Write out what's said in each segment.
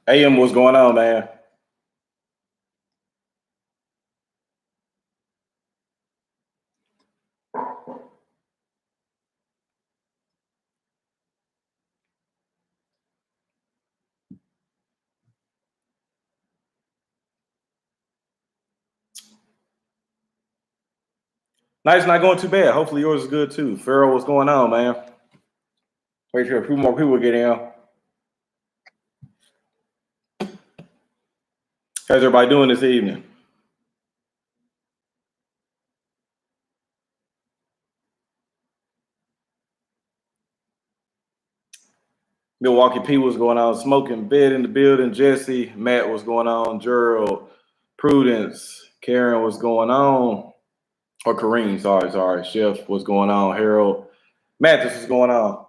AM, what's going on, man? Night's not going too bad. Hopefully yours is good too. Farrell, what's going on, man? Wait till a few more people get in. How's everybody doing this evening? Milwaukee P, what's going on? Smoking Bed in the building. Jesse, Matt, what's going on? Gerald, Prudence, Karen, what's going on? Or Kareem, sorry. Chef, what's going on? Harold, Mathis, what's going on?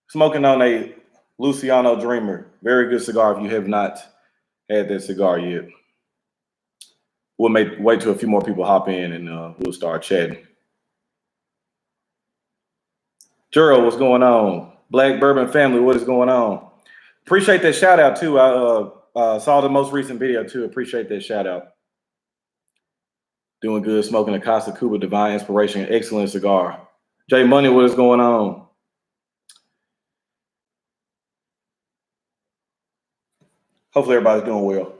Smoking on a Luciano Dreamer. Very good cigar if you have not had that cigar yet. We'll wait till a few more people hop in and we'll start chatting. Gerald, what's going on? Black Bourbon Family, what is going on? Appreciate that shout out too. I saw the most recent video too. Appreciate that shout out. Doing good, smoking a Casa Cuba Divine Inspiration, excellent cigar. Jay Money, what is going on? Hopefully everybody's doing well.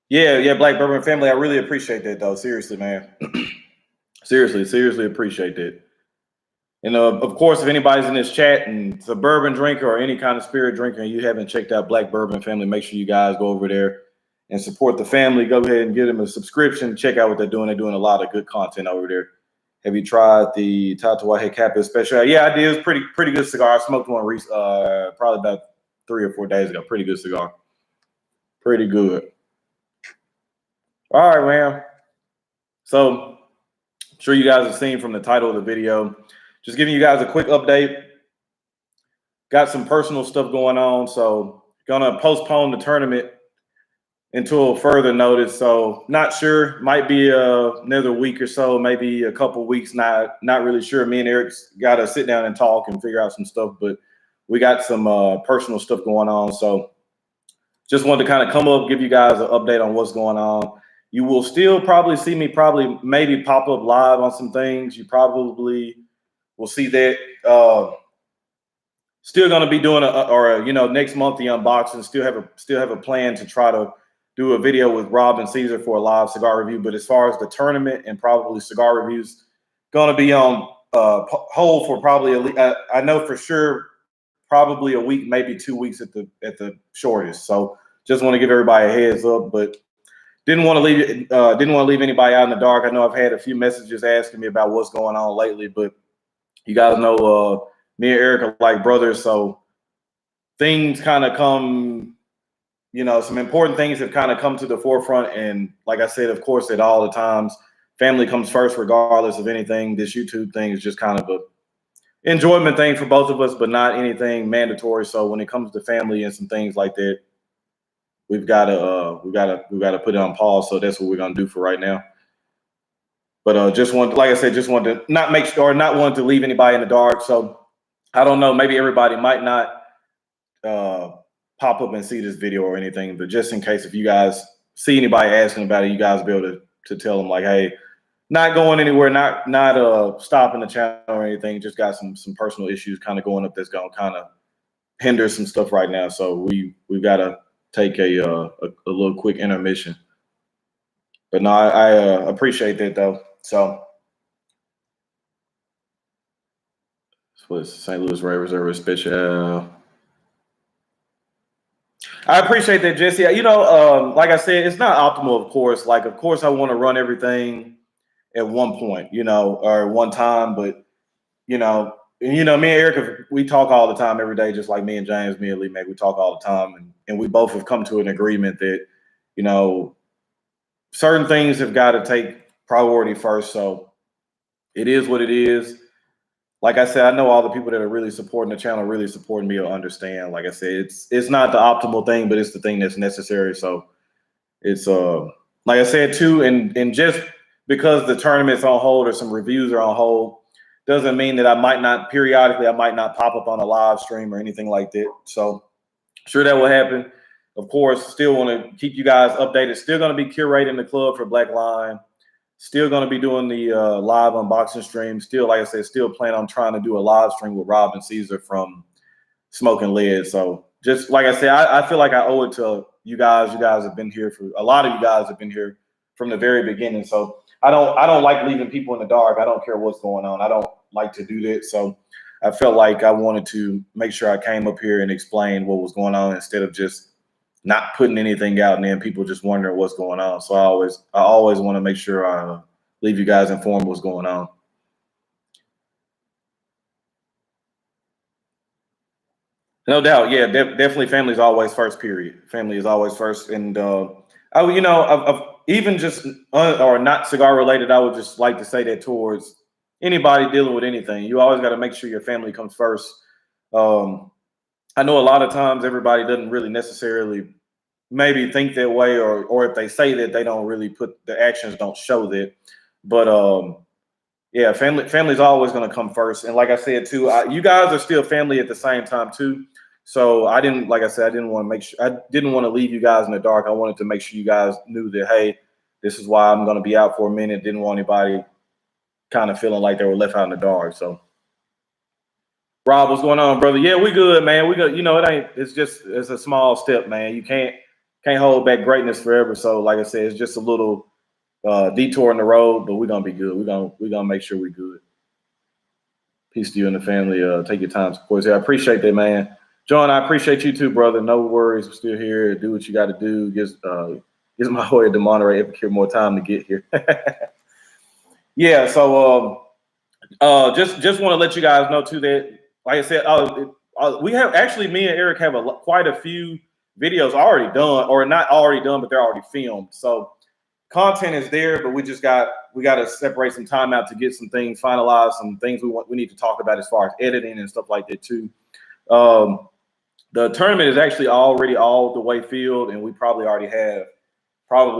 Yeah, Black Bourbon Family. I really appreciate that though. Seriously, man. seriously appreciate that. And of course, if anybody's in this chat and it's a bourbon drinker or any kind of spirit drinker and you haven't checked out Black Bourbon Family, make sure you guys go over there and support the family. Go ahead and give them a subscription. Check out what they're doing. They're doing a lot of good content over there. Have you tried the Tatuaje Kappa special? Yeah, I did. It's pretty good cigar. I smoked one probably about 3 or 4 days ago. Pretty good cigar. Pretty good. All right, man. So I'm sure you guys have seen from the title of the video. Just giving you guys a quick update. Got some personal stuff going on, so gonna postpone the tournament until further notice. So not sure. Might be another week or so, maybe a couple weeks. Not really sure. Me and Eric's got to sit down and talk and figure out some stuff, but we got some personal stuff going on. So just wanted to kind of come up, give you guys an update on what's going on. You will still probably see me maybe pop up live on some things. You probably will see that. Still going to be doing next month the unboxing. Still have a plan to try to do a video with Rob and Caesar for a live cigar review. But as far as the tournament and probably cigar reviews, going to be on hold for probably I know for sure probably a week, maybe 2 weeks at the shortest. So just want to give everybody a heads up, but didn't want to leave anybody out in the dark. I know I've had a few messages asking me about what's going on lately, but you guys know me and Eric are like brothers, so things kind of come, some important things have kind of come to the forefront. And like I said, of course, at all the times, family comes first, regardless of anything. This YouTube thing is just kind of a enjoyment thing for both of us, but not anything mandatory. So when it comes to family and some things like that, we've got to put it on pause. So that's what we're gonna do for right now. But just want to not want to leave anybody in the dark. So I don't know, maybe everybody might not pop up and see this video or anything, but just in case, if you guys see anybody asking about it, you guys be able to tell them like, hey, not going anywhere, not stopping the channel or anything. Just got some personal issues kind of going up that's gonna kind of hinder some stuff right now. So we've got to take a little quick intermission. But no, I appreciate that though. So what's St. Louis Ray Reserve Special? I appreciate that, Jesse. Like I said, it's not optimal, of course. Like, of course, I want to run everything at one point, or one time. But, me and Eric, we talk all the time, every day, just like me and James, me and Lee, we talk all the time. And we both have come to an agreement that, certain things have got to take priority first. So it is what it is. like I said, I know all the people that are really supporting the channel, really supporting me, will understand. Like I said, it's not the optimal thing, but it's the thing that's necessary. So it's like I said too, and just because the tournament's on hold or some reviews are on hold, doesn't mean that I might not pop up on a live stream or anything like that. So sure that will happen. Of course, still want to keep you guys updated. Still going to be curating the club for Black Line. Still going to be doing the live unboxing stream. Still, like I said, still plan on trying to do a live stream with Rob and Caesar from Smoking Lead. So just like I said, I feel like I owe it to you guys. You guys have been here for a lot of you guys have been here from the very beginning. So I don't like leaving people in the dark. I don't care what's going on. I don't like to do that. So I felt like I wanted to make sure I came up here and explained what was going on instead of just not putting anything out and then people just wondering what's going on. So I always want to make sure I leave you guys informed what's going on. No doubt, yeah, definitely. Family is always first. Period. Family is always first, and I've even just or not cigar related, I would just like to say that towards anybody dealing with anything, you always got to make sure your family comes first. I know a lot of times everybody doesn't really necessarily maybe think that way, or if they say that, they don't really put the actions don't show that. But yeah, family's always going to come first. And like I said too, you guys are still family at the same time too. So I didn't, like I said, I didn't want to leave you guys in the dark. I wanted to make sure you guys knew that, hey, this is why I'm going to be out for a minute. Didn't want anybody kind of feeling like they were left out in the dark. So Rob, what's going on, brother? Yeah, we good, man. We good. You know, it's a small step, man. You can't hold back greatness forever. So like I said, it's just a little detour in the road, but we're gonna be good. We're gonna make sure we're good. Peace to you and the family. Take your time, of course. Yeah, I appreciate that, man. John, I appreciate you too, brother. No worries. I'm still here. Do what you got to do. Gives my lawyer to Monterey Epicure more time to get here. Yeah. So just want to let you guys know too that, like I said, we have actually, me and Eric have quite a few videos already done, or not already done, but they're already filmed. So content is there, but we got to separate some time out to get some things finalized, some things we need to talk about as far as editing and stuff like that too. The tournament is actually already all the way filled, and we probably already have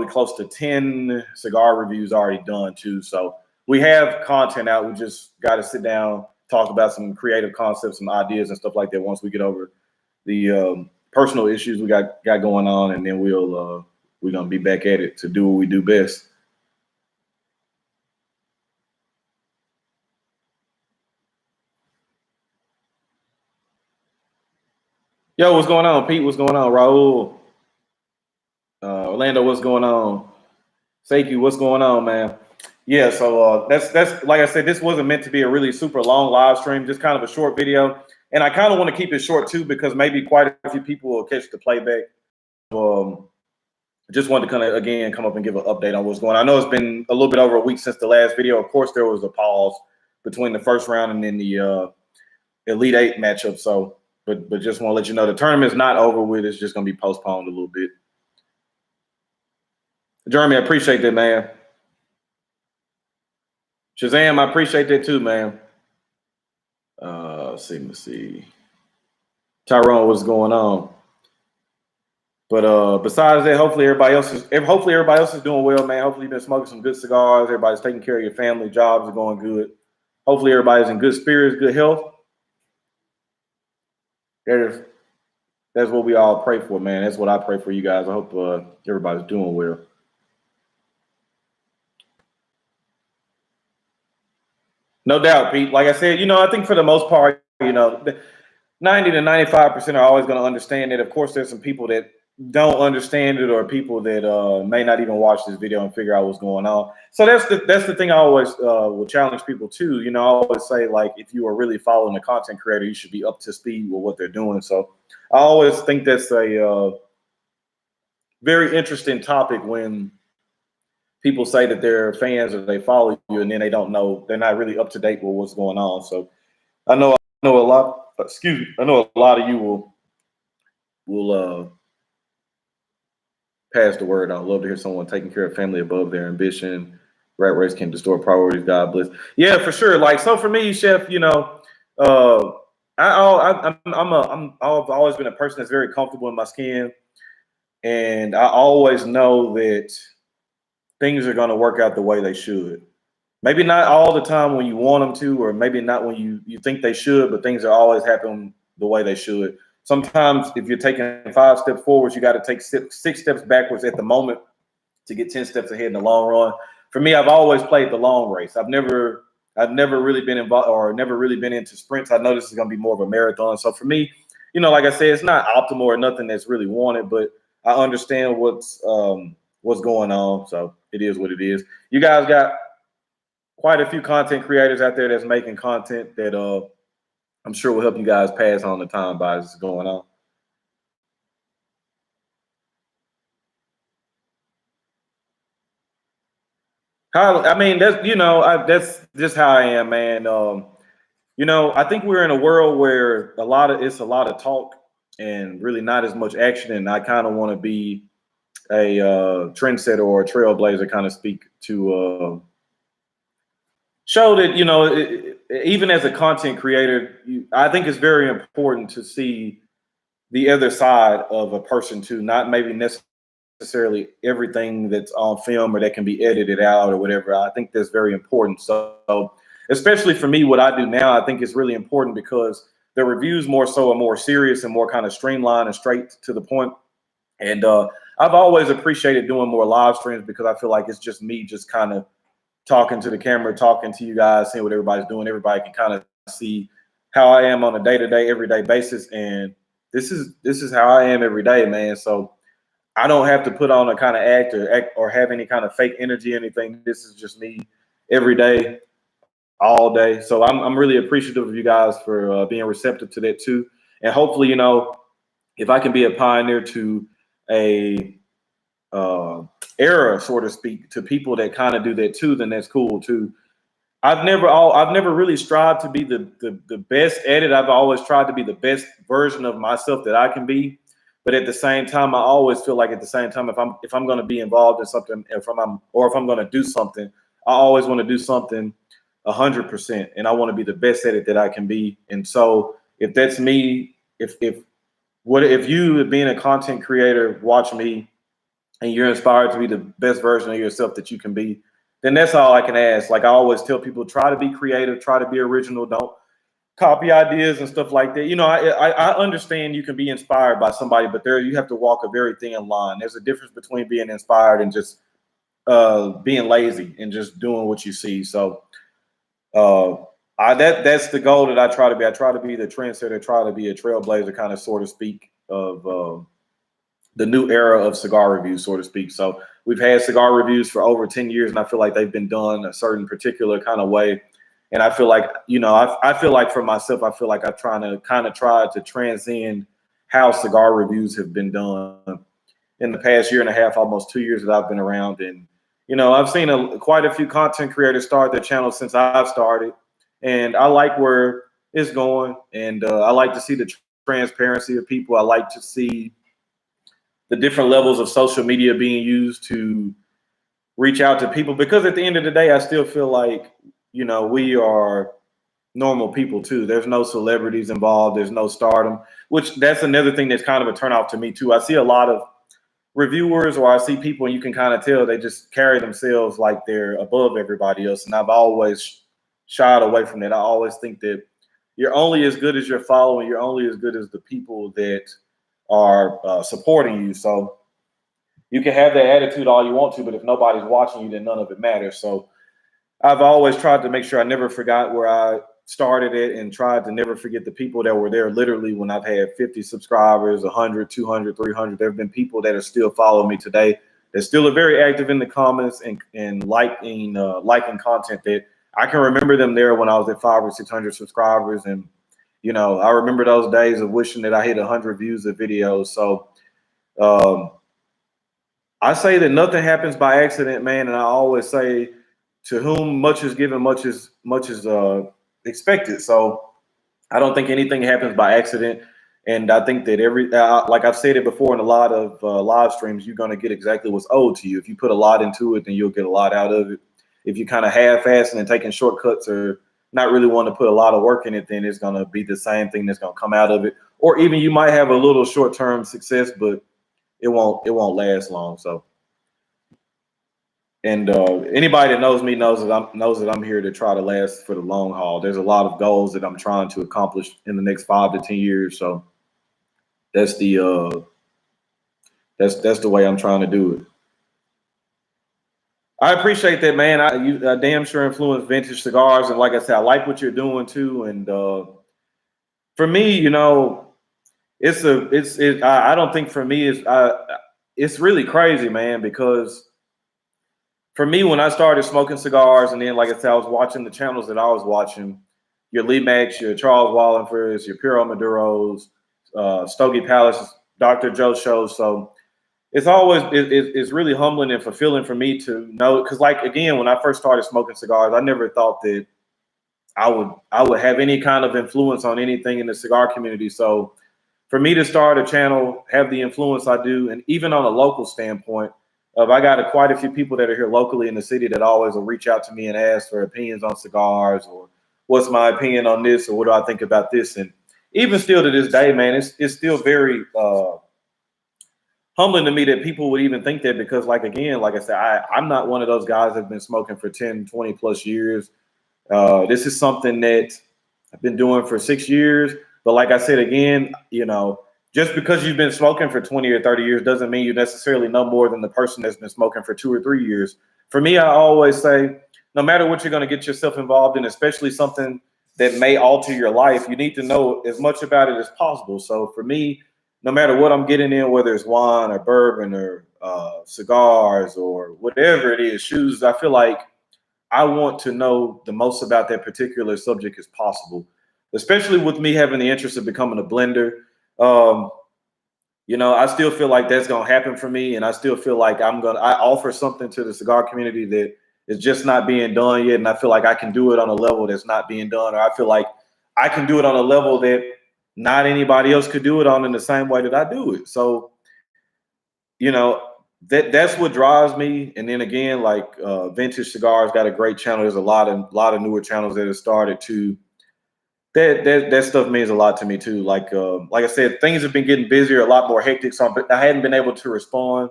close to 10 cigar reviews already done too. So we have content out. We just got to sit down, talk about some creative concepts, some ideas and stuff like that once we get over the personal issues we got going on, and then we're gonna be back at it to do what we do best. Yo, what's going on, Pete? What's going on, Raul? Orlando, what's going on? Seiki, what's going on, man? Yeah, so that's like I said, this wasn't meant to be a really super long live stream, just kind of a short video. And I kind of want to keep it short too, because maybe quite a few people will catch the playback. Just wanted to kind of, again, come up and give an update on what's going on. I know it's been a little bit over a week since the last video. Of course, there was a pause between the first round and then the Elite Eight matchup. So, but just want to let you know the tournament's not over with. It's just going to be postponed a little bit. Jeremy, I appreciate that, man. Shazam, I appreciate that too, man. Let's see. Tyrone, what's going on? But besides that, hopefully everybody else is doing well, man. Hopefully you've been smoking some good cigars. Everybody's taking care of your family. Jobs are going good. Hopefully everybody's in good spirits, good health. That's what we all pray for, man. That's what I pray for you guys. I hope everybody's doing well. No doubt, Pete. Like I said, I think for the most part, 90 to 95% are always going to understand it. Of course, there's some people that don't understand it, or people that may not even watch this video and figure out what's going on. So that's the thing I always will challenge people to. I always say, like, if you are really following a content creator, you should be up to speed with what they're doing. So I always think that's a very interesting topic when people say that they're fans or they follow you, and then they don't know, they're not really up to date with what's going on. So I know a lot. Excuse me. I know a lot of you will pass the word on. Love to hear someone taking care of family above their ambition. Rat race can distort priorities. God bless. Yeah, for sure. Like, so for me, Chef, I've always been a person that's very comfortable in my skin, and I always know that things are going to work out the way they should. Maybe not all the time when you want them to, or maybe not when you think they should, but things are always happening the way they should. Sometimes if you're taking 5 steps forwards, you got to take 6 steps backwards at the moment to get 10 steps ahead in the long run. For me, I've always played the long race. I've never really been involved or never really been into sprints. I know this is going to be more of a marathon. So for me, like I said, it's not optimal or nothing that's really wanted, but I understand what's going on. So it is what it is. You guys got quite a few content creators out there that's making content that I'm sure will help you guys pass on the time by this going on. I mean, that's just how I am, man. I think we're in a world where it's a lot of talk and really not as much action. And I kind of want to be a trendsetter or a trailblazer, kind of speak to show that, even as a content creator, I think it's very important to see the other side of a person too, not maybe necessarily everything that's on film or that can be edited out or whatever. I think that's very important. So especially for me, what I do now, I think is really important because the reviews more so are more serious and more kind of streamlined and straight to the point. And I've always appreciated doing more live streams because I feel like it's just me just kind of talking to the camera, talking to you guys, seeing what everybody's doing. Everybody can kind of see how I am on a day-to-day, everyday basis. And this is how I am every day, man. So I don't have to put on a kind of act or have any kind of fake energy or anything. This is just me every day, all day. So I'm really appreciative of you guys for being receptive to that too. And hopefully, if I can be a pioneer to a era, so to speak, to people that kind of do that too, then that's cool too. I've never really strived to be the best at it. I've always tried to be the best version of myself that I can be. But at the same time, I always feel like at the same time, if I'm going to be involved in something, if I'm going to do something, I always want to do something 100%, and I want to be the best at it that I can be. And so, if that's me, if you being a content creator watch me, and you're inspired to be the best version of yourself that you can be, then that's all I can ask. Like I always tell people, try to be creative, try to be original, don't copy ideas and stuff like that. I understand you can be inspired by somebody, but you have to walk a very thin line. There's a difference between being inspired and just being lazy and just doing what you see. So that's the goal that I try to be. I try to be the trendsetter, try to be a trailblazer, kind of, so to speak, of the new era of cigar reviews, so to speak. So we've had cigar reviews for over 10 years, and I feel like they've been done a certain particular kind of way. And I feel like, I feel like for myself, I feel like I've try to transcend how cigar reviews have been done in the past year and a half, almost 2 years that I've been around. And, I've seen quite a few content creators start their channels since I've started. And I like where it's going. And I like to see the transparency of people. I like to see the different levels of social media being used to reach out to people, because at the end of the day, I still feel like, we are normal people too. There's no celebrities involved. There's no stardom, which that's another thing that's kind of a turnoff to me too. I see a lot of reviewers, or I see people and you can kind of tell they just carry themselves like they're above everybody else. And I've always shied away from that. I always think that you're only as good as your following. You're only as good as the people that are supporting you. So you can have that attitude all you want to, but if nobody's watching you, then none of it matters. So I've always tried to make sure I never forgot where I started it, and tried to never forget the people that were there literally when I've had 50 subscribers, 100, 200, 300. There have been people that are still following me today that still are very active in the comments and liking content that I can remember them there when I was at 500 or 600 subscribers. And I remember those days of wishing that I hit 100 views of videos. So I say that nothing happens by accident, man. And I always say, to whom much is given, much is expected. So I don't think anything happens by accident. And I think that like I've said it before in a lot of live streams, you're going to get exactly what's owed to you. If you put a lot into it, then you'll get a lot out of it. If you kind of half-assing and taking shortcuts or, not really want to put a lot of work in it, then it's gonna be the same thing that's gonna come out of it. Or even you might have a little short-term success, but it won't last long. So, and anybody that knows me knows that I'm here to try to last for the long haul. There's a lot of goals that I'm trying to accomplish in the next 5 to 10 years. So that's the that's the way I'm trying to do it. I appreciate that, man. You damn sure influence vintage cigars, and like I said, I like what you're doing too. And for me, you know, I don't think for me it's really crazy, man, because for me, when I started smoking cigars, and then like I said, I was watching the channels that I was watching, your Lee Max, your Charles Wallenfors, your Puro Maduros, Stogie Palace, Dr. Joe shows. So it's always it's really humbling and fulfilling for me to know, because like again, when I first started smoking cigars, I never thought that I would have any kind of influence on anything in the cigar community. So for me to start a channel, have the influence I do, and even on a local standpoint, I got quite a few people that are here locally in the city that always will reach out to me and ask for opinions on cigars, or what's my opinion on this, or what do I think about this. And even still to this day, man, it's still very humbling to me that people would even think that, because like, again, like I said, I'm not one of those guys that have been smoking for 10, 20 plus years. This is something that I've been doing for 6 years. But like I said, again, you know, just because you've been smoking for 20 or 30 years doesn't mean you necessarily know more than the person that's been smoking for 2 or 3 years. For me, I always say, no matter what you're going to get yourself involved in, especially something that may alter your life, you need to know as much about it as possible. So for me, no matter what I'm getting in, whether it's wine or bourbon or cigars or whatever it is, shoes, I feel like I want to know the most about that particular subject as possible, especially with me having the interest of becoming a blender. Um, you know, I still feel like that's going to happen for me. And I still feel like I offer something to the cigar community that is just not being done yet. And I feel like I can do it on a level that's not being done, or I feel like I can do it on a level that not anybody else could do it on in the same way that I do it. So, you know, that's what drives me. And then again, like Vintage Cigars got a great channel. There's a lot of newer channels that have started to. That stuff means a lot to me too. Like I said, things have been getting busier, a lot more hectic. So I hadn't been able to respond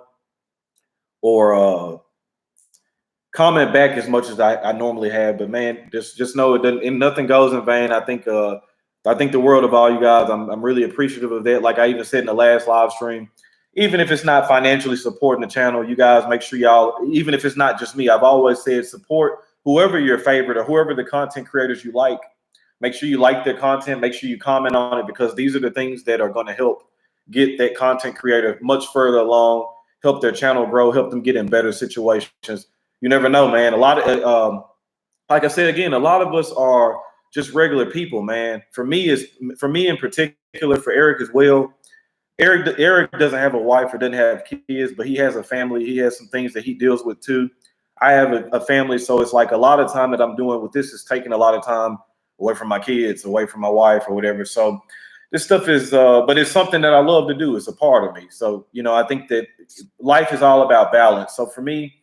or comment back as much as I normally have. But man, just know it doesn't, and nothing goes in vain. I think the world of all you guys. I'm really appreciative of that. Like I even said in the last live stream, even if it's not financially supporting the channel, you guys make sure y'all, even if it's not just me, I've always said support whoever your favorite or whoever the content creators you like. Make sure you like their content. Make sure you comment on it, because these are the things that are going to help get that content creator much further along, help their channel grow, help them get in better situations. You never know, man. A lot of, like I said again, a lot of us are just regular people, man. For me in particular, for Eric as well. Eric doesn't have a wife or doesn't have kids, but he has a family. He has some things that he deals with too. I have a family, so it's like a lot of time that I'm doing with this is taking a lot of time away from my kids, away from my wife or whatever. So this stuff is, but it's something that I love to do. It's a part of me. So, you know, I think that life is all about balance. So for me,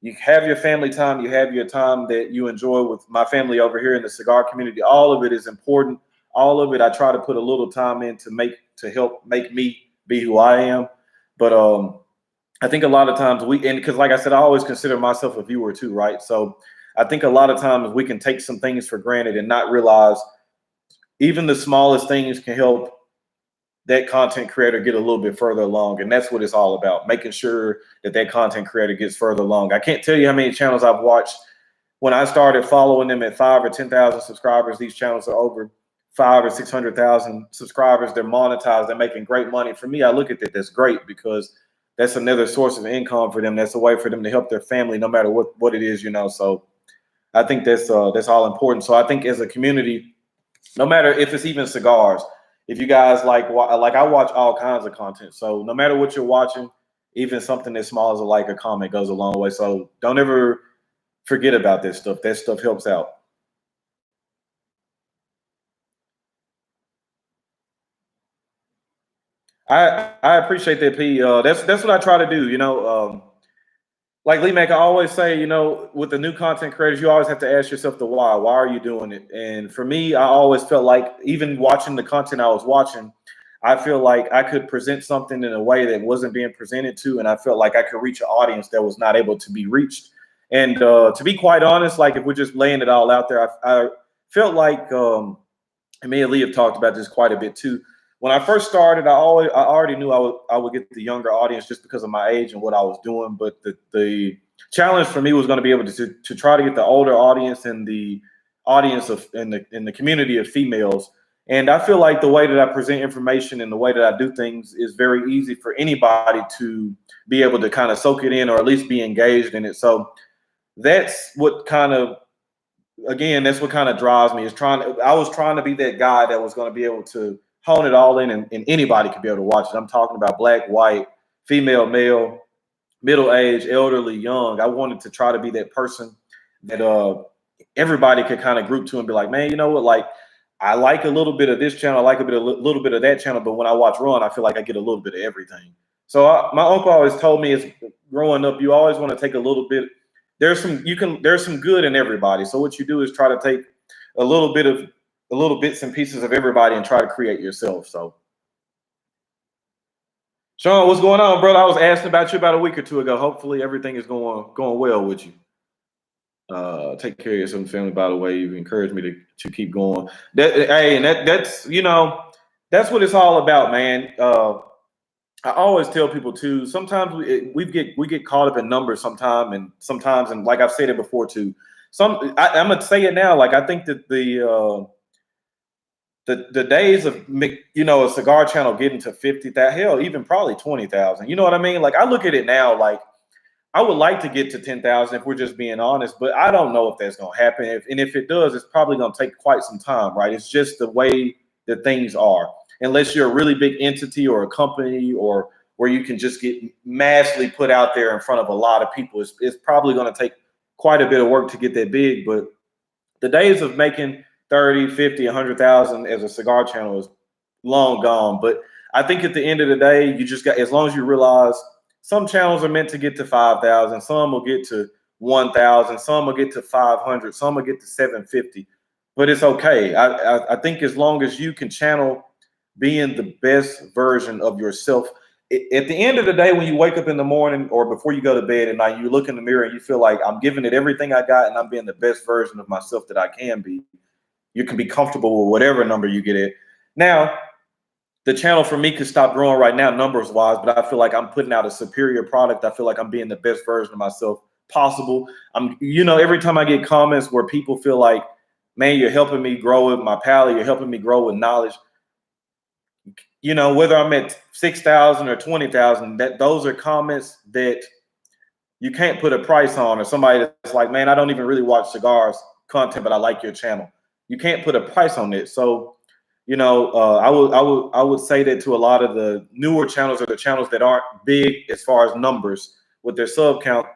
you have your family time, you have your time that you enjoy with my family over here in the cigar community. All of it is important. All of it, I try to put a little time in to help make me be who I am. But I think a lot of times because like I said, I always consider myself a viewer too, right? So I think a lot of times we can take some things for granted and not realize even the smallest things can help that content creator get a little bit further along. And that's what it's all about, making sure that content creator gets further along. I can't tell you how many channels I've watched when I started following them at 5 or 10,000 subscribers. These channels are over 5 or 600,000 subscribers. They're monetized. They're making great money. For me, I look at that. That's great, because that's another source of income for them. That's a way for them to help their family, no matter what it is, you know. So I think that's all important. So I think as a community, no matter if it's even cigars, if you guys like I watch all kinds of content. So no matter what you're watching, even something as small as a comment goes a long way. So don't ever forget about this stuff. That stuff helps out. I appreciate that, P. That's what I try to do. You know, like Lee Mac, I always say, you know, with the new content creators, you always have to ask yourself the why. Why are you doing it? And for me, I always felt like even watching the content I was watching, I feel like I could present something in a way that wasn't being presented to, and I felt like I could reach an audience that was not able to be reached. And to be quite honest, like if we're just laying it all out there, I felt like, and me and Lee have talked about this quite a bit too. When I first started, I already knew I would get the younger audience just because of my age and what I was doing. But the challenge for me was going to be able to try to get the older audience and the audience of in the community of females. And I feel like the way that I present information and the way that I do things is very easy for anybody to be able to kind of soak it in or at least be engaged in it. So that's what kind of, again, that's what kind of drives me, is I was trying to be that guy that was going to be able to hone it all in, and anybody could be able to watch it. I'm talking about black, white, female, male, middle age, elderly, young. I wanted to try to be that person that everybody could kind of group to and be like, man, you know what? Like, I like a little bit of this channel, I like little bit of that channel, but when I watch Ron, I feel like I get a little bit of everything. So my uncle always told me, is growing up, you always want to take a little bit. There's some good in everybody. So what you do is try to take a little bits and pieces of everybody and try to create yourself. So, Sean, what's going on, brother? I was asking about you about a week or two ago. Hopefully everything is going well with you. Take care of yourself, family. By the way, you've encouraged me to keep going. That's you know, that's what it's all about, man. I always tell people too, sometimes we get caught up in numbers sometimes, and like I've said it before too. I'm gonna say it now. Like, I think that the days of, you know, a cigar channel getting to 50,000, hell, even probably 20,000. You know what I mean? Like, I look at it now, like I would like to get to 10,000 if we're just being honest, but I don't know if that's gonna happen. If it does, it's probably gonna take quite some time, right? It's just the way that things are. Unless you're a really big entity or a company, or where you can just get massively put out there in front of a lot of people, it's probably going to take quite a bit of work to get that big. But the days of making 30, 50, 100,000 as a cigar channel is long gone. But I think at the end of the day, you just got, as long as you realize some channels are meant to get to 5,000, some will get to 1,000, some will get to 500, some will get to 750. But it's okay. I think as long as you can channel being the best version of yourself. At the end of the day, when you wake up in the morning or before you go to bed at night, you look in the mirror and you feel like, I'm giving it everything I got and I'm being the best version of myself that I can be. You can be comfortable with whatever number you get at. Now, the channel for me could stop growing right now, numbers wise, but I feel like I'm putting out a superior product. I feel like I'm being the best version of myself possible. You know, every time I get comments where people feel like, man, you're helping me grow with my palate, you're helping me grow with knowledge. You know, whether I'm at 6,000 or 20,000, those are comments that you can't put a price on. Or somebody that's like, man, I don't even really watch cigars content, but I like your channel. You can't put a price on it. So, you know, I would say that to a lot of the newer channels, or the channels that aren't big as far as numbers with their sub count.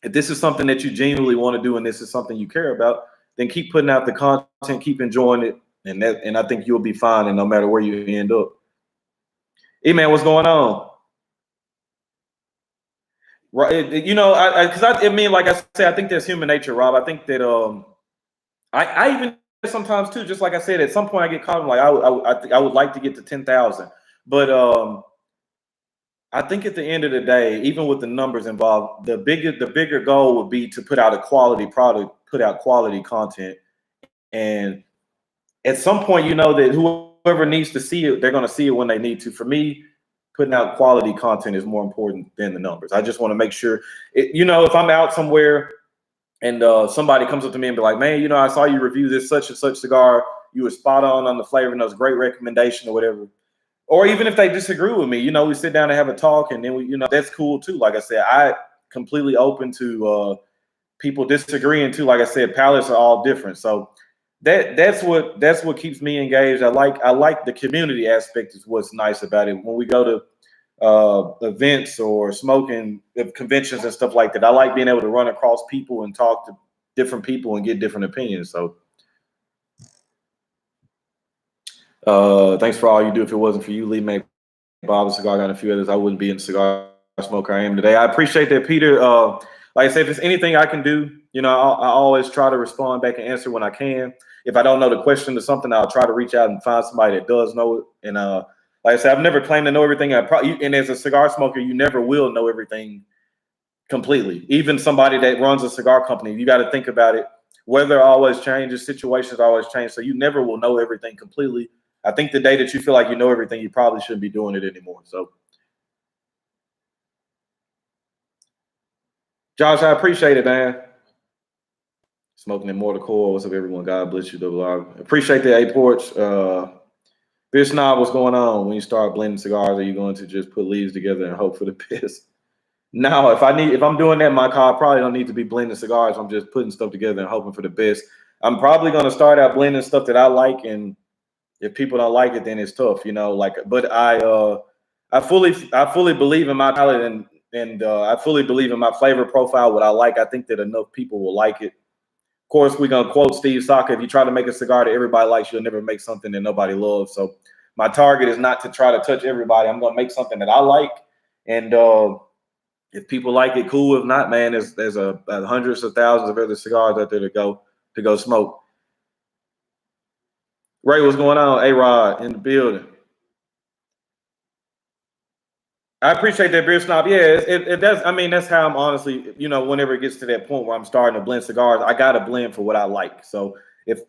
If this is something that you genuinely want to do, and this is something you care about, then keep putting out the content, keep enjoying it, and I think you'll be fine. And no matter where you end up. Hey man, what's going on? Right, you know, I mean, like I said, I think that's human nature, Rob. I think that I even sometimes too, just like I said, at some point I get caught. Like I would like to get to 10,000, but I think at the end of the day, even with the numbers involved, the bigger goal would be to put out a quality product, put out quality content, and at some point, you know that whoever needs to see it, they're going to see it when they need to. For me, putting out quality content is more important than the numbers. I just want to make sure, you know, if I'm out somewhere and somebody comes up to me and be like, man, you know, I saw you review this such and such cigar. You were spot on the flavor, and that was a great recommendation or whatever. Or even if they disagree with me, you know, we sit down and have a talk, and then you know, that's cool too. Like I said, I completely open to people disagreeing too. Like I said, palates are all different. So that's what keeps me engaged. I like the community aspect is what's nice about it. When we go to events or smoking conventions and stuff like that, I like being able to run across people and talk to different people and get different opinions. So thanks for all you do. If it wasn't for you, Lee, May, Bob, Cigar, and a few others, I wouldn't be in the cigar smoker I am today. I appreciate that, Peter. like I said, if there's anything I can do, you know, I always try to respond back and answer when I can. If I don't know the question or something, I'll try to reach out and find somebody that does know it. And like I said, I've never claimed to know everything. And as a cigar smoker, you never will know everything completely. Even somebody that runs a cigar company, you got to think about it. Weather always changes, situations always change, so you never will know everything completely. I think the day that you feel like you know everything, you probably shouldn't be doing it anymore. So, Josh, I appreciate it, man. Smoking in Mortal Core. What's up, everyone? God bless you, double R. Appreciate the A Porch. Beer Snob, what's going on? When you start blending cigars, are you going to just put leaves together and hope for the best? No, if I'm doing that in my car, I probably don't need to be blending cigars. I'm just putting stuff together and hoping for the best. I'm probably going to start out blending stuff that I like, and if people don't like it, then it's tough, you know. Like, but I fully believe in my palate, and I fully believe in my flavor profile. What I like, I think that enough people will like it. Of course, we're gonna quote Steve Saka: if you try to make a cigar that everybody likes, you'll never make something that nobody loves. So my target is not to try to touch everybody. I'm gonna make something that I like, and if people like it, cool. If not, man, there's hundreds of thousands of other cigars out there to go smoke. Ray, what's going on? A-Rod in the building. I appreciate that, Beer Snob. Yeah, it does. I mean, that's how I'm honestly, you know, whenever it gets to that point where I'm starting to blend cigars, I got to blend for what I like. So if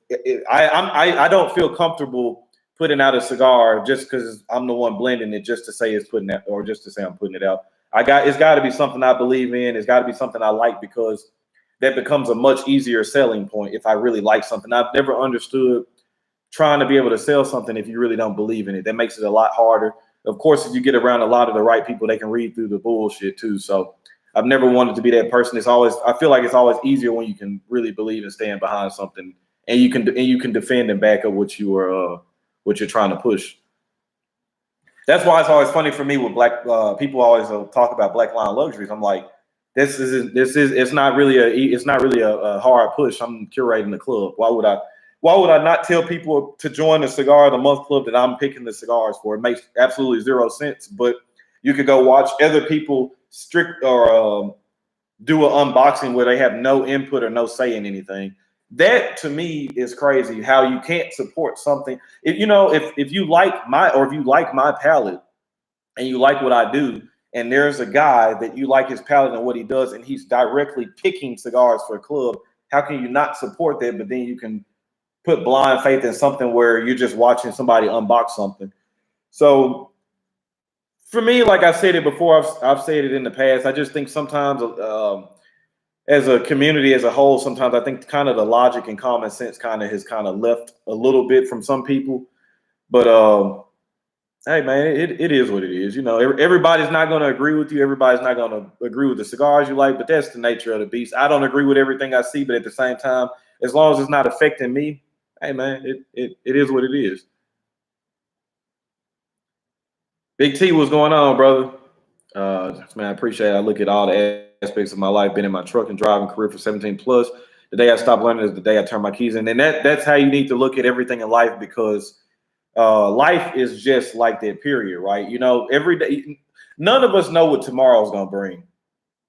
I don't feel comfortable putting out a cigar just because I'm the one blending it, just to say it's putting that, or just to say I'm putting it out. It's got to be something I believe in. It's got to be something I like, because that becomes a much easier selling point if I really like something. I've never understood trying to be able to sell something if you really don't believe in it. That makes it a lot harder. Of course, if you get around a lot of the right people, they can read through the bullshit too. So I've never wanted to be that person. I feel like it's always easier when you can really believe and stand behind something, and you can defend and back up what you're trying to push. That's why it's always funny for me with black people always talk about Black Line Luxuries. I'm like, it's not really a hard push. I'm curating the club. Why would I not tell people to join the Cigar of the Month club that I'm picking the cigars for? It makes absolutely zero sense. But you could go watch other people do an unboxing where they have no input or no say in anything. That to me is crazy. How you can't support something. If you like my palate and you like what I do, and there's a guy that you like his palate and what he does, and he's directly picking cigars for a club, how can you not support that? But then you can put blind faith in something where you're just watching somebody unbox something. So for me, like I said it before, I've said it in the past. I just think sometimes as a community as a whole, sometimes I think kind of the logic and common sense has left a little bit from some people. But hey, man, it is what it is. You know, everybody's not going to agree with you. Everybody's not going to agree with the cigars you like, but that's the nature of the beast. I don't agree with everything I see, but at the same time, as long as it's not affecting me, hey, man, it is what it is. Big T, what's going on, brother? Man, I appreciate it. I look at all the aspects of my life, been in my truck and driving career for 17 plus. The day I stopped learning is the day I turn my keys in. And that's how you need to look at everything in life, because life is just like that, period, right? You know, every day, none of us know what tomorrow's going to bring.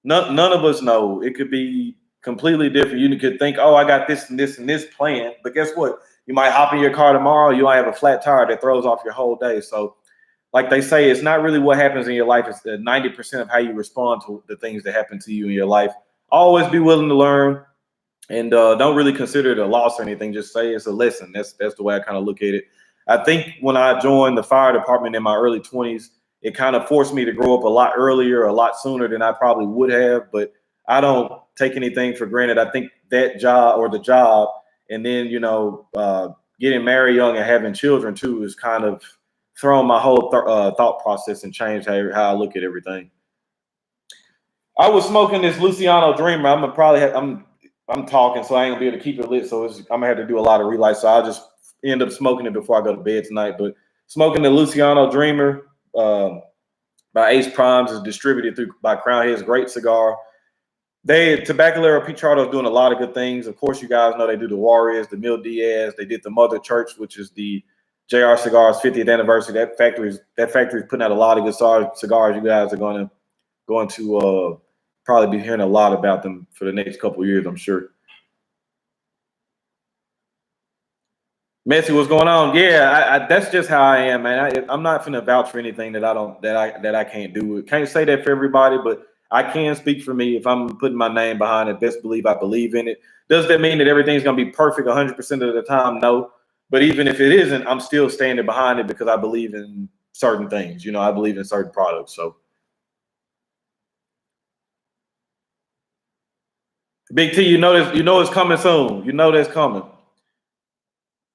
None of us know. It could be completely different. You could think, oh, I got this and this and this plan. But guess what? You might hop in your car tomorrow. You might have a flat tire that throws off your whole day. So like they say, it's not really what happens in your life. It's 90% of how you respond to the things that happen to you in your life. Always be willing to learn, and don't really consider it a loss or anything. Just say it's a lesson. That's the way I kind of look at it. I think when I joined the fire department in my early 20s, it kind of forced me to grow up a lot earlier, a lot sooner than I probably would have. But I don't take anything for granted. I think that job, and then, getting married young and having children too, is kind of thrown my whole thought process and changed how I look at everything. I was smoking this Luciano Dreamer. I'm talking, so I ain't gonna be able to keep it lit. So I'm gonna have to do a lot of relights. So I'll just end up smoking it before I go to bed tonight. But smoking the Luciano Dreamer by Ace Primes is distributed by Crown Heads. Great cigar. Tabacalera Pichardo is doing a lot of good things. Of course, you guys know they do the Warriors, the Mil Diaz. They did the Mother Church, which is the JR Cigars 50th anniversary. That factory is putting out a lot of good cigars. You guys are going to probably be hearing a lot about them for the next couple of years, I'm sure. Messi, what's going on? Yeah, that's just how I am, man. I'm not finna vouch for anything that I can't do. Can't say that for everybody, but I can speak for me. If I'm putting my name behind it, best believe I believe in it. Does that mean that everything's gonna be perfect 100% of the time? No. But even if it isn't, I'm still standing behind it because I believe in certain things. You know, I believe in certain products. So, Big T, you know it's coming soon. You know that's coming.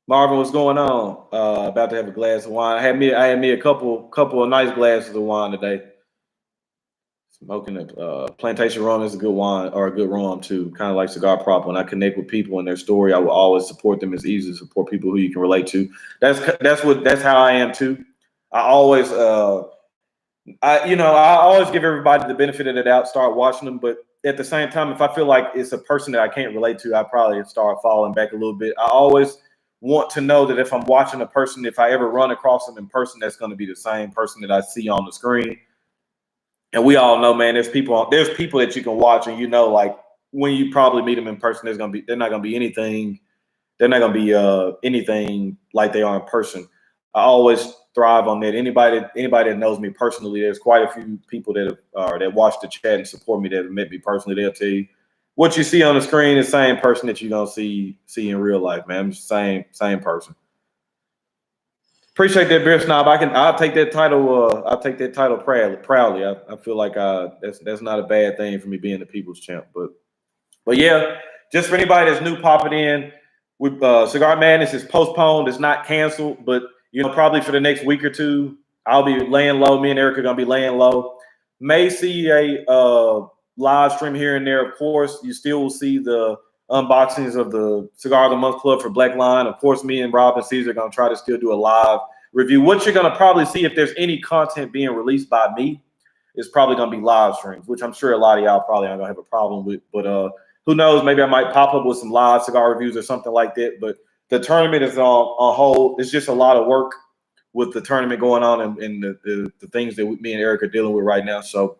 Marvin, what's going on? About to have a glass of wine. I had me a couple of nice glasses of wine today. Smoking a plantation rum is a good wine, or a good rum too. Kind of like Cigar Prop. When I connect with people and their story, I will always support them. It's easy to support people who you can relate to. That's how I am too. I always I always give everybody the benefit of the doubt. Start watching them, but at the same time, if I feel like it's a person that I can't relate to, I probably start falling back a little bit. I always want to know that if I'm watching a person, if I ever run across them in person, that's going to be the same person that I see on the screen. And we all know, man, there's people that you can watch, and like when you probably meet them in person, they're not gonna be anything. They're not gonna be anything like they are in person. I always thrive on that. Anybody that knows me personally, there's quite a few people that watch the chat and support me that have met me personally. They'll tell you what you see on the screen is the same person that you're gonna see in real life, man. I'm just same person. Appreciate that, Beer Snob. I'll take that title. I'll take that title proudly. I feel like that's not a bad thing for me being the people's champ. But yeah, just for anybody that's new popping in, with Cigar Madness is postponed. It's not canceled, but probably for the next week or two, I'll be laying low. Me and Eric are gonna be laying low. May see a live stream here and there. Of course, you still will see the unboxings of the Cigar of the Month Club for Black Line. Of course, me and Rob and Caesar are going to try to still do a live review. What you're going to probably see, if there's any content being released by me, is probably going to be live streams, which I'm sure a lot of y'all probably aren't going to have a problem with. But who knows? Maybe I might pop up with some live cigar reviews or something like that. But the tournament is on hold. It's just a lot of work with the tournament going on and the things that me and Eric are dealing with right now. So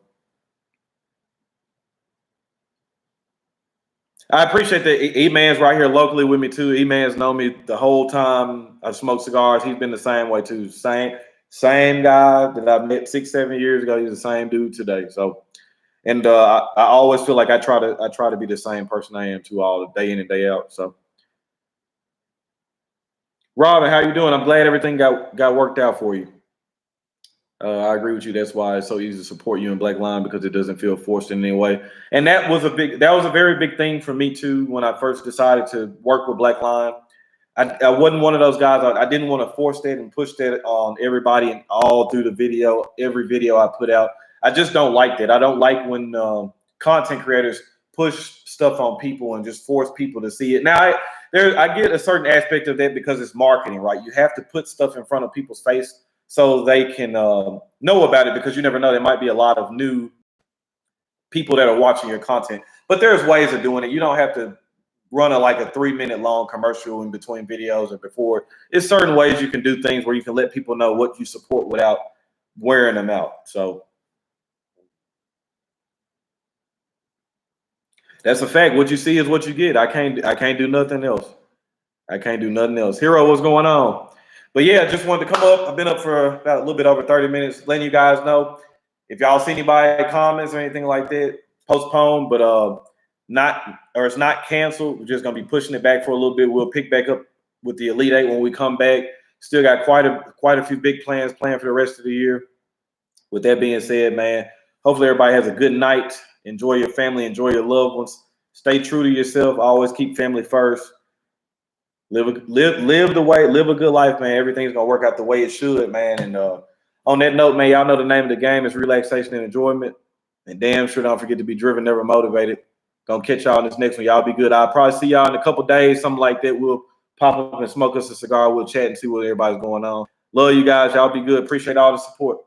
I appreciate that. E-Man's right here locally with me too. E-Man's known me the whole time I've smoked cigars. He's been the same way too. Same guy that I met 6-7 years ago. He's the same dude today. So, and I always feel like I try to be the same person I am too, all day in and day out. So, Robin, how you doing? I'm glad everything got worked out for you. I agree with you. That's why it's so easy to support you in Black Line, because it doesn't feel forced in any way. And that was a very big thing for me too when I first decided to work with Black Line. I wasn't one of those guys. I didn't want to force that and push that on everybody and all through the video, every video I put out. I just don't like that. I don't like when content creators push stuff on people and just force people to see it. Now, I get a certain aspect of that because it's marketing, right? You have to put stuff in front of people's face so they can know about it, because you never know. There might be a lot of new people that are watching your content. But there's ways of doing it. You don't have to run a 3-minute long commercial in between videos or before. It's certain ways you can do things where you can let people know what you support without wearing them out. So that's a fact. What you see is what you get. I can't do nothing else. I can't do nothing else. Hero, what's going on? But yeah, just wanted to come up. I've been up for about a little bit over 30 minutes, letting you guys know. If y'all see anybody comments or anything like that, postpone, but it's not canceled. We're just gonna be pushing it back for a little bit. We'll pick back up with the Elite Eight when we come back. Still got quite a few big plans planned for the rest of the year. With that being said, man, hopefully everybody has a good night. Enjoy your family, enjoy your loved ones. Stay true to yourself. Always keep family first. Live a good life, man. Everything's gonna work out the way it should, man. And on that note, man, y'all know the name of the game is relaxation and enjoyment. And damn sure don't forget to be driven, never motivated. Gonna catch y'all in this next one. Y'all be good. I'll probably see y'all in a couple days, something like that. We'll pop up and smoke us a cigar. We'll chat and see what everybody's going on. Love you guys. Y'all be good. Appreciate all the support.